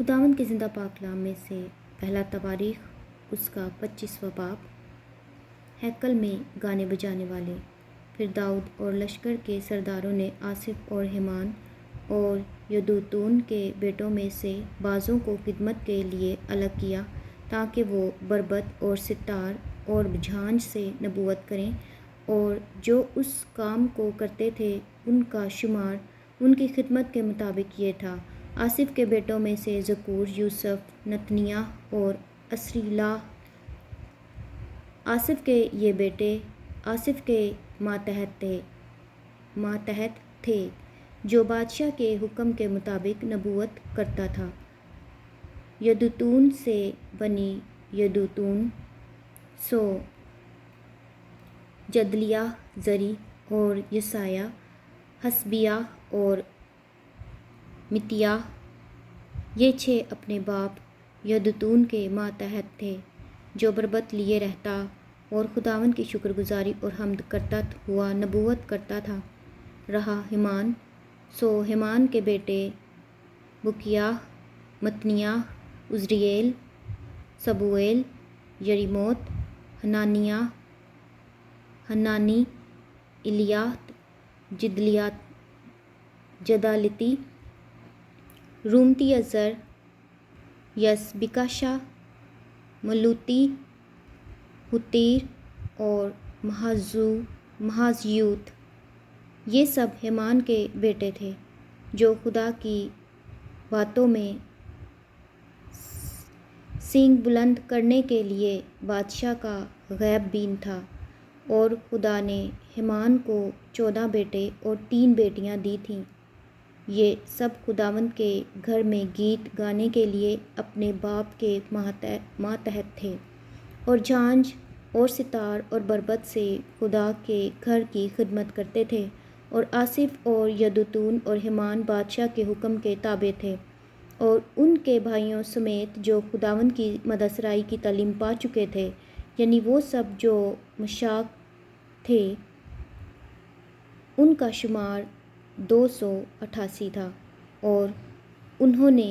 خداوند کے زندہ پاک کلام میں سے پہلا تواریخ اس کا 25واں باب۔ ہیکل میں گانے بجانے والے۔ پھر داؤد اور لشکر کے سرداروں نے آصف اور ہیمان اور یدوتون کے بیٹوں میں سے بعضوں کو خدمت کے لیے الگ کیا تاکہ وہ بربط اور ستار اور جھانج سے نبوت کریں، اور جو اس کام کو کرتے تھے ان کا شمار ان کی خدمت کے مطابق یہ تھا۔ آصف کے بیٹوں میں سے ذکور یوسف، نتنیاہ اور اسریلا۔ آصف کے یہ بیٹے آصف کے ماتحت تھے جو بادشاہ کے حکم کے مطابق نبوت کرتا تھا۔ یدوتون سے بنی یدوتون، سو جدلیہ، زری اور یسایہ، حسبیہ اور متیاہ، یہ 6 اپنے باپ یدوتون کے ماتحت تھے، جو بربط لیے رہتا اور خداوند کی شکر گزاری اور حمد کرتا ہوا نبوت کرتا رہا۔ ہیمان، سو ہیمان کے بیٹے بکیہ، متنیاہ، عزرییل، صبوئیل، یریموت، حنانی، الیاہ، جدالتی، رومتی، عزر، یسبکاشا، ملوتی، حتیر اور محازیوت، یہ سب ہیمان کے بیٹے تھے، جو خدا کی باتوں میں سینگ بلند کرنے کے لیے بادشاہ کا غیب بین تھا۔ اور خدا نے ہیمان کو 14 بیٹے اور 3 بیٹیاں دی تھیں۔ یہ سب خداوند کے گھر میں گیت گانے کے لیے اپنے باپ کے ماتحت تھے، اور جھانج اور ستار اور بربط سے خدا کے گھر کی خدمت کرتے تھے۔ اور آصف اور یدوتون اور ہیمان بادشاہ کے حکم کے تابع تھے، اور ان کے بھائیوں سمیت جو خداوند کی مدثرائی کی تعلیم پا چکے تھے، یعنی وہ سب جو مشاق تھے، ان کا شمار 288 تھا۔ اور انہوں نے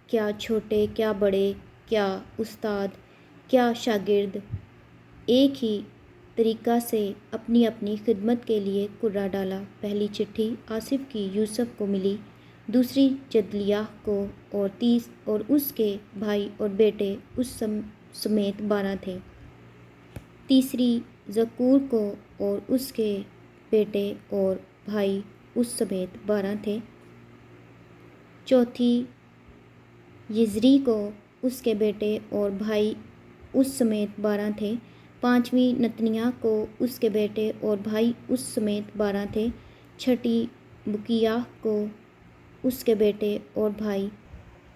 کیا چھوٹے، کیا بڑے، کیا استاد، کیا شاگرد، ایک ہی طریقہ سے اپنی اپنی خدمت کے لیے کرہ ڈالا۔ پہلی چٹھی آصف کی یوسف کو ملی، دوسری جدلیہ کو، اور اس کے بھائی اور بیٹے اس سمیت 12 تھے، تیسری ذکور کو، اور اس کے بیٹے اور بھائی اس سمیت 12 تھے، چوتھی یزری کو، اس کے بیٹے اور بھائی اس سمیت 12 تھے، پانچویں نتنیاہ کو، اس کے بیٹے اور بھائی اس سمیت 12 تھے، چھٹی بکیہ کو، اس کے بیٹے اور بھائی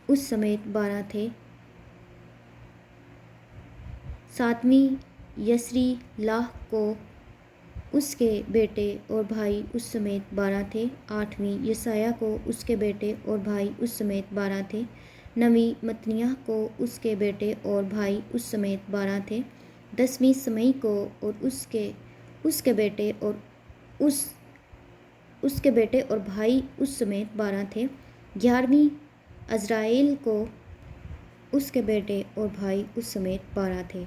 اس سمیت 12 تھے، ساتویں یسری لاہ کو، اس کے بیٹے اور بھائی اس سمیت 12 تھے، آٹھویں یسایہ کو، اس کے بیٹے اور بھائی اس سمیت 12 تھے، نویں متنیاہ کو، اس کے بیٹے اور بھائی اس سمیت 12 تھے، 10ویں سمئی کو، اور اس کے بیٹے اور بھائی اس سمیت 12 تھے، 11ویں عزرائیل کو، اس کے بیٹے اور بھائی اس سمیت 12 تھے،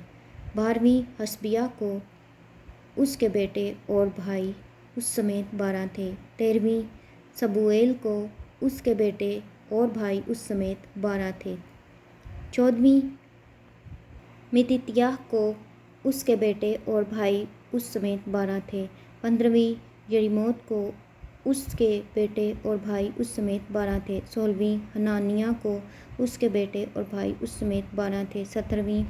12ویں حسبیہ کو، اس کے بیٹے اور بھائی اس سمیت 12 تھے، 13ویں صبوئیل کو، اس کے بیٹے اور بھائی اس سمیت 12 تھے، 14ویں متتیاہ کو، اس کے بیٹے اور بھائی اس سمیت 12 تھے، 15ویں یریموت کو، اس کے بیٹے اور بھائی اس سمیت 12 تھے، 16ویں حنانیہ کو، اس کے بیٹے اور بھائی اس سمیت 12 تھے، 17ویں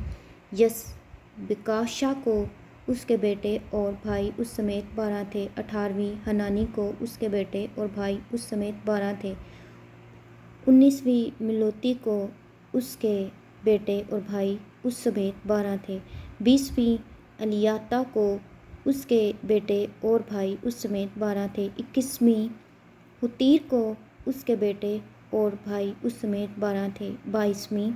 یسبکاشا کو، اس کے بیٹے اور بھائی اس سمیت 12 تھے، 18ویں حنانی کو، اس کے بیٹے اور بھائی اس سمیت 12 تھے، 19ویں ملوتی کو، اس کے بیٹے اور بھائی اس سمیت 12 تھے، 20ویں الیاتا کو، اس کے بیٹے اور بھائی اس سمیت 12 تھے، 21ویں حتیر کو، اس کے بیٹے اور بھائی اس سمیت 12 تھے، 22ویں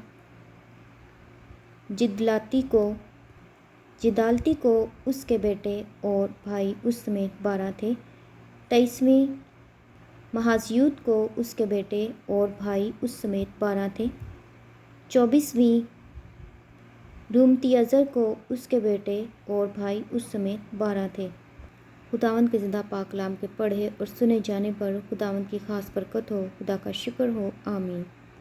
جدالتی کو، اس کے بیٹے اور بھائی اس سمیت 12 تھے، 23ویں محازیوت کو اس کے بیٹے اور بھائی اس سمیت 12 تھے۔ 24ویں رومتیازر کو اس کے بیٹے اور بھائی اس سمیت 12 تھے۔ خداوند کے زندہ پاک کلام کے پڑھے اور سنے جانے پر خداوند کی خاص برکت ہو۔ خدا کا شکر ہو، آمین۔